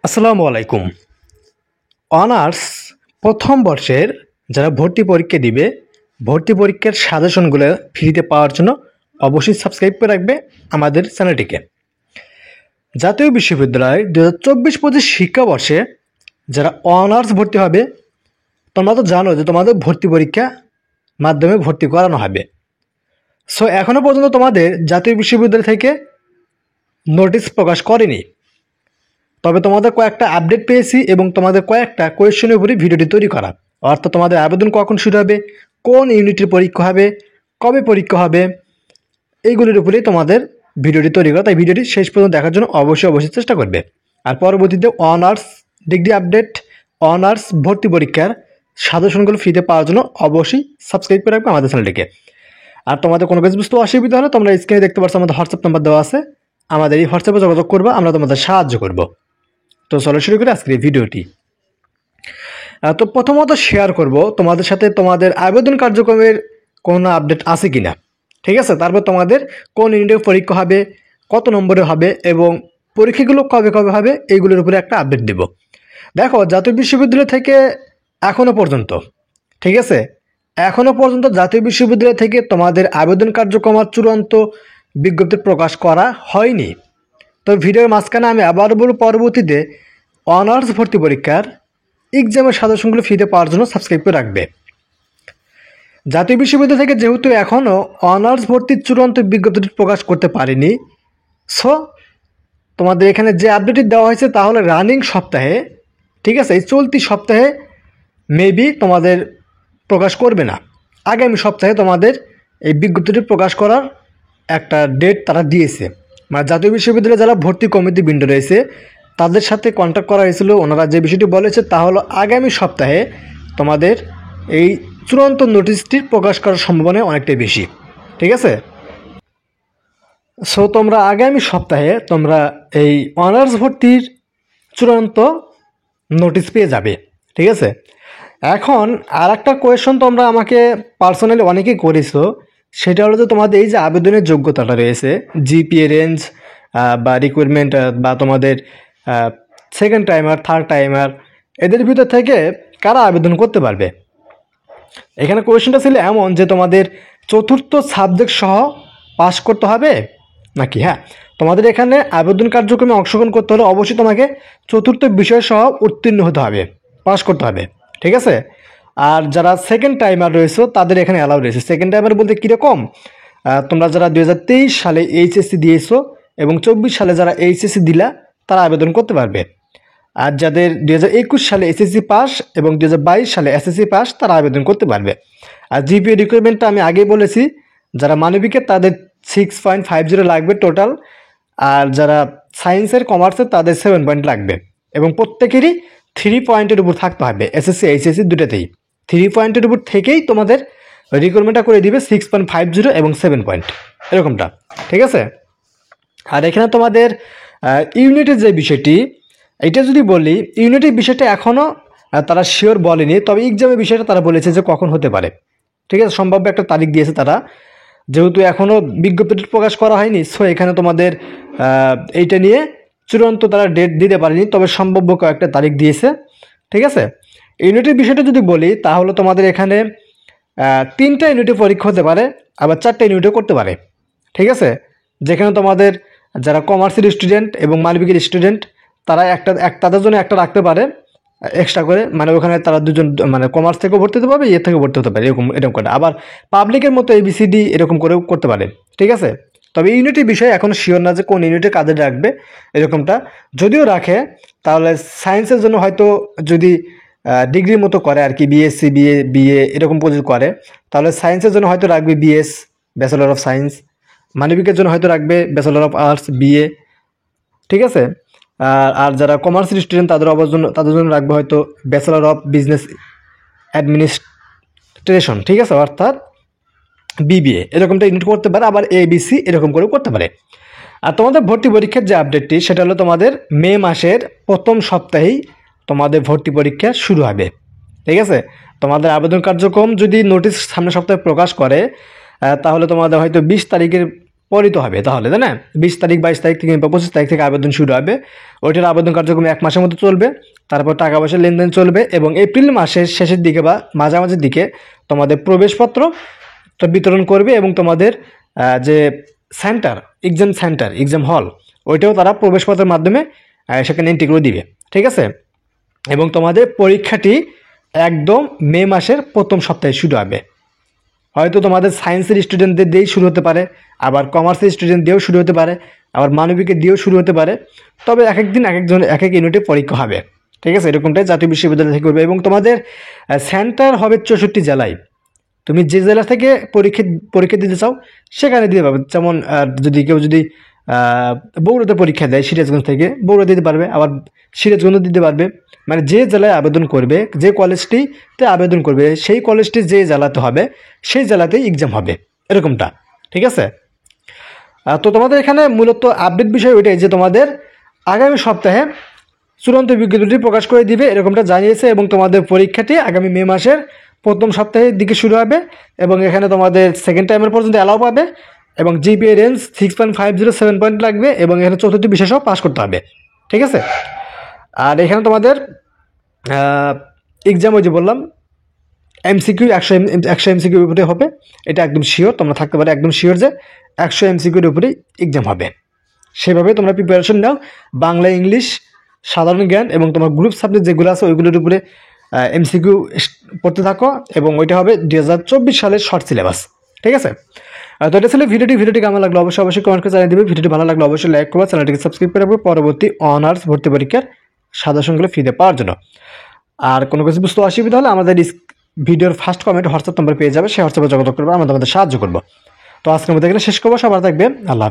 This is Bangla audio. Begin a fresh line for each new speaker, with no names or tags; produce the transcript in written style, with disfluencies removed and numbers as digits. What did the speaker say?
আসসালামু আলাইকুম। অনার্স প্রথম বর্ষের যারা ভর্তি পরীক্ষা দিবে, ভর্তি পরীক্ষার সাজেশনগুলো ফ্রিতে পাওয়ার জন্য অবশ্যই সাবস্ক্রাইব করে রাখবে আমাদের চ্যানেলটিকে। জাতীয় বিশ্ববিদ্যালয় 2024-25 শিক্ষাবর্ষে যারা অনার্স ভর্তি হবে, তোমরা তো জানো যে তোমাদের ভর্তি পরীক্ষা মাধ্যমে ভর্তি করানো হবে। সো এখনও পর্যন্ত তোমাদের জাতীয় বিশ্ববিদ্যালয় থেকে নোটিশ প্রকাশ করেনি, তবে তোমাদের কয়েকটা আপডেট পেয়েছি এবং তোমাদের কয়েকটা কোয়েশ্চেনের উপরে ভিডিওটি তৈরি করা। অর্থাৎ তোমাদের আবেদন কখন শুরু হবে, কোন ইউনিটের পরীক্ষা হবে, কবে পরীক্ষা হবে, এইগুলির উপরেই তোমাদের ভিডিওটি তৈরি করা। তাই ভিডিওটি শেষ পর্যন্ত দেখার জন্য অবশ্যই চেষ্টা করবে। আর পরবর্তীতে অনার্স ডিগ্রি আপডেট, অনার্স ভর্তি পরীক্ষার সাজেশনগুলো ফ্রিতে পাওয়ার জন্য অবশ্যই সাবস্ক্রাইব করে রাখবে আমাদের চ্যানেলটিকে। আর তোমাদের কোনো কিছু বুঝতে অসুবিধা হলে তোমরা স্ক্রিনে দেখতে পাচ্ছ আমাদের হোয়াটসঅ্যাপ নাম্বার দেওয়া আছে, আমাদের এই হোয়াটসঅ্যাপে যোগাযোগ করবো, আমরা তোমাদের সাহায্য করবো। তো চলো শুরু করি আজকের এই ভিডিওটি। তো প্রথমত শেয়ার করব তোমাদের সাথে তোমাদের আবেদন কার্যক্রমের কোনো আপডেট আছে কিনা, ঠিক আছে। তারপর তোমাদের কোন ইউনিটে পরীক্ষা হবে, কত নম্বরে হবে এবং পরীক্ষাগুলো কবে কবে হবে, এইগুলোর উপরে একটা আপডেট দেব। দেখো, জাতীয় বিশ্ববিদ্যালয় থেকে এখনও পর্যন্ত, ঠিক আছে, এখনও পর্যন্ত জাতীয় বিশ্ববিদ্যালয় থেকে তোমাদের আবেদন কার্যক্রম চূড়ান্ত বিজ্ঞপ্তি প্রকাশ করা হয়নি। তো ভিডিওর মাঝখানে আমি আবার বলব, পরবর্তীতে অনার্স ভর্তি পরীক্ষার এক্সামের সাজেশনগুলো ফ্রিতে পাওয়ার জন্য সাবস্ক্রাইব করে রাখবে। জাতীয় বিশ্ববিদ্যালয় থেকে যেহেতু এখনও অনার্স ভর্তির চূড়ান্ত বিজ্ঞপ্তিটি প্রকাশ করতে পারেনি, সো তোমাদের এখানে যে আপডেটটি দেওয়া হয়েছে তাহলে রানিং সপ্তাহে, ঠিক আছে, এই চলতি সপ্তাহে মেবি তোমাদের প্রকাশ করবে না, আগামী সপ্তাহে তোমাদের এই বিজ্ঞপ্তিটি প্রকাশ করার একটা ডেট তারা দিয়েছে। মানে জাতীয় বিশ্ববিদ্যালয়ে যারা ভর্তি কমিটি বৃন্দ রয়েছে তাদের সাথে কন্ট্যাক্ট করা হয়েছিল, ওনারা যে বিষয়টি বলেছে তা হলো আগামী সপ্তাহে তোমাদের এই চূড়ান্ত নোটিশটি প্রকাশ করার সম্ভাবনা অনেকটাই বেশি, ঠিক আছে। সো তোমরা আগামী সপ্তাহে তোমরা এই অনার্স ভর্তির চূড়ান্ত নোটিশ পেয়ে যাবে, ঠিক আছে। এখন আর একটা কোয়েশন তোমরা আমাকে পার্সোনালি অনেকেই করেছো, সেটা হলো যে তোমাদের এই যে আবেদনের যোগ্যতাটা রয়েছে, জিপিএ রেঞ্জ বা রিকোয়ারমেন্ট বা তোমাদের সেকেন্ড টাইমার, থার্ড টাইমার, এদের ভিতর থেকে কারা আবেদন করতে পারবে। এখানে কোয়েশনটা ছিল এমন যে তোমাদের চতুর্থ সাবজেক্ট সহ পাস করতে হবে নাকি। হ্যাঁ, তোমাদের এখানে আবেদন কার্যক্রমে অংশগ্রহণ করতে হলে অবশ্যই তোমাকে চতুর্থ বিষয় সহ উত্তীর্ণ হতে হবে, পাস করতে হবে, ঠিক আছে। আর যারা সেকেন্ড টাইমার রয়েছে তাদের এখানে অ্যালাউ রয়েছে। সেকেন্ড টাইমার বলতে কীরকম, তোমরা যারা 2023 সালে এইচএসসি দিয়েছো এবং 24 সালে যারা এইচএসসি দিলা তারা আবেদন করতে পারবে। আর যাদের 2021 সালে এসএসসি পাস এবং 2022 সালে এসএসসি পাস তারা আবেদন করতে পারবে। আর জিপিএ রিকোয়ারমেন্টটা আমি আগেই বলেছি, যারা মানবিকের তাদের 6.50 লাগবে টোটাল, আর যারা সায়েন্সের কমার্সের তাদের 7 পয়েন্ট লাগবে এবং প্রত্যেকেরই 3 পয়েন্টের উপর থাকতে হবে। এসএসসি এইচএসসি দুটাতেই 3 পয়েন্টের উপর থেকেই তোমাদের রিকোয়ারমেন্টটা করে দিবে 6.50 এবং 7 পয়েন্ট এরকমটা, ঠিক আছে। আর এখানে তোমাদের ইউনিটের যে বিষয়টি, এটা যদি বলি, ইউনিটের বিষয়টা এখনও তারা শিওর বলেনি, তবে এক্সামের বিষয়টা তারা বলেছে যে কখন হতে পারে, ঠিক আছে। সম্ভাব্য একটা তারিখ দিয়েছে তারা, যেহেতু এখনও বিজ্ঞপ্তিটি প্রকাশ করা হয়নি, সো এখানে তোমাদের এইটা নিয়ে চূড়ান্ত তারা ডেট দিতে পারেনি, তবে সম্ভাব্য কয়েকটা তারিখ দিয়েছে, ঠিক আছে। ইউনিটের বিষয়টা যদি বলি তাহলে তোমাদের এখানে 3টা ইউনিটে পরীক্ষা হতে পারে, আবার 4টা ইউনিটও করতে পারে, ঠিক আছে। যেখানে তোমাদের যারা কমার্সের স্টুডেন্ট এবং মানবিকের স্টুডেন্ট তারা তাদের জন্য একটা রাখতে পারে এক্সট্রা করে, মানে ওখানে তারা দুজন মানে কমার্স থেকেও ভর্তি হতে পারবে, থেকে ভর্তি হতে পারে, এরকম করে। আবার পাবলিকের মতো এবিসিডি এরকম করেও করতে পারে, ঠিক আছে। তবে ইউনিটের বিষয়ে এখনও শিওর না যে কোন ইউনিটে কাদের রাখবে এরকমটা। যদিও রাখে তাহলে সায়েন্সের জন্য হয়তো যদি ডিগ্রির মতো করে আর কি, বিএসসি বিএ এরকম যদি করে তাহলে সায়েন্সের জন্য হয়তো রাখবে বিএস, ব্যাচেলর অফ সায়েন্স। মানবিকের জন্য হয়তো রাখবে ব্যাচেলর অফ আর্টস বিএ, ঠিক আছে। আর যারা কমার্সের স্টুডেন্ট তাদের জন্য রাখবে হয়তো ব্যাচেলর অফ বিজনেস অ্যাডমিনিস্ট্রেশন, ঠিক আছে, অর্থাৎ বিবিএ এরকমটা ইউনিট করতে পারে, আবার এবিসি এরকম করে করতে পারে। আর তোমাদের ভর্তি পরীক্ষার যে আপডেটটি সেটা হলো তোমাদের মে মাসের প্রথম সপ্তাহেই তোমাদের ভর্তি পরীক্ষা শুরু হবে, ঠিক আছে। তোমাদের আবেদন কার্যক্রম যদি নোটিশ সামনের সপ্তাহে প্রকাশ করে তাহলে তোমাদের হয়তো 20 তারিখের পরিত হবে তাহলে, তাই না? 20 তারিখ 22 তারিখ থেকে কিংবা 25 তারিখ থেকে আবেদন শুরু হবে। ওইটার আবেদন কার্যক্রম 1 মাসের মতো চলবে। তারপর টাকা পয়সার লেনদেন চলবে এবং এপ্রিল মাসের শেষের দিকে বা মাঝামাঝির দিকে তোমাদের প্রবেশপত্র বিতরণ করবে এবং তোমাদের যে সেন্টার, এক্সাম হল, ওইটাও তারা প্রবেশপত্রের মাধ্যমে সেখানে এন্ট্রি করে দিবে, ঠিক আছে? এবং তোমাদের পরীক্ষাটি একদম মে মাসের প্রথম সপ্তাহে শুরু হবে। হয়তো তোমাদের সায়েন্সের স্টুডেন্টদের দিয়েই শুরু হতে পারে, আবার কমার্সের স্টুডেন্ট দিয়েও শুরু হতে পারে, আবার মানবিকের দিয়েও শুরু হতে পারে। তবে এক একদিন এক একজন এক এক ইউনিটে পরীক্ষা হবে, ঠিক আছে? এরকমটাই জাতীয় বিশ্ববিদ্যালয় থেকে করবে এবং তোমাদের সেন্টার হবে 64 জেলায়। তুমি যে জেলা থেকে পরীক্ষা দিতে চাও সেখানে দিতে পারবে। যেমন কেউ যদি বগুড়াতে পরীক্ষা দেয় সিরাজগঞ্জ থেকে, বগুড়া দিতে পারবে, আবার সিরাজগঞ্জ দিতে পারবে। মানে যে জেলায় আবেদন করবে, যে কলেজটিতে আবেদন করবে, সেই কলেজটি যে জেলাতে হবে সেই জেলাতেই এক্সাম হবে, এরকমটা, ঠিক আছে? তো তোমাদের এখানে মূলত আপডেট বিষয় ওইটাই যে তোমাদের আগামী সপ্তাহে চূড়ান্ত বিজ্ঞপ্তিটি প্রকাশ করে দিবে, এরকমটা জানিয়েছে। এবং তোমাদের পরীক্ষাটি আগামী মে মাসের প্রথম সপ্তাহের দিকে শুরু হবে এবং এখানে তোমাদের সেকেন্ড টাইমের পর্যন্ত অ্যালাউ পাবে এবং জিপিএ রেঞ্জ 6.50 7 পয়েন্ট লাগবে এবং এখানে চতুর্থ বিশেষও পাস করতে হবে, ঠিক আছে? আর এখানে তোমাদের এক্সাম ওই যে বললাম এমসিকিউ 100 এমসিকিউর উপরে হবে, এটা একদম শিওর, তোমরা থাকতে পারে একদম শিওর যে 100 এমসিকিউর উপরেই এক্সাম হবে। সেভাবে তোমরা প্রিপারেশন নাও। বাংলা, ইংলিশ, সাধারণ জ্ঞান এবং তোমার গ্রুপ সাবজেক্ট যেগুলো আছে ওইগুলোর উপরে এমসিকিউ পড়তে থাকো এবং ওইটা হবে 2024 সালের শর্ট সিলেবাস, ঠিক আছে? তো এটা ছিল ভিডিওটি কেমন লাগলো অবশ্যই কমেন্ট করে জানিয়ে দেবে। ভিডিওটি ভালো লাগলো অবশ্যই লাইক করবে, চ্যানেলটিকে সাবস্ক্রাইব করে রাখবে পরবর্তী অনার্স ভর্তি পরীক্ষার সাজেশনগুলো ফ্রিতে পাওয়ার জন্য। আর কোনো কিছু বুঝতে অসুবিধা হলে আমাদের ভিডিওর ফার্স্ট কমেন্ট হোয়াটসঅ্যাপ নাম্বার পেয়ে যাবে, সেই হোয়াটসঅ্যাপে যোগাযোগ করবে, আমরা তোমাদের সাহায্য করবো। তো আজকের মধ্যে এখানে শেষ করবো। সবার থাকবে, আল্লাহ হাফেজ।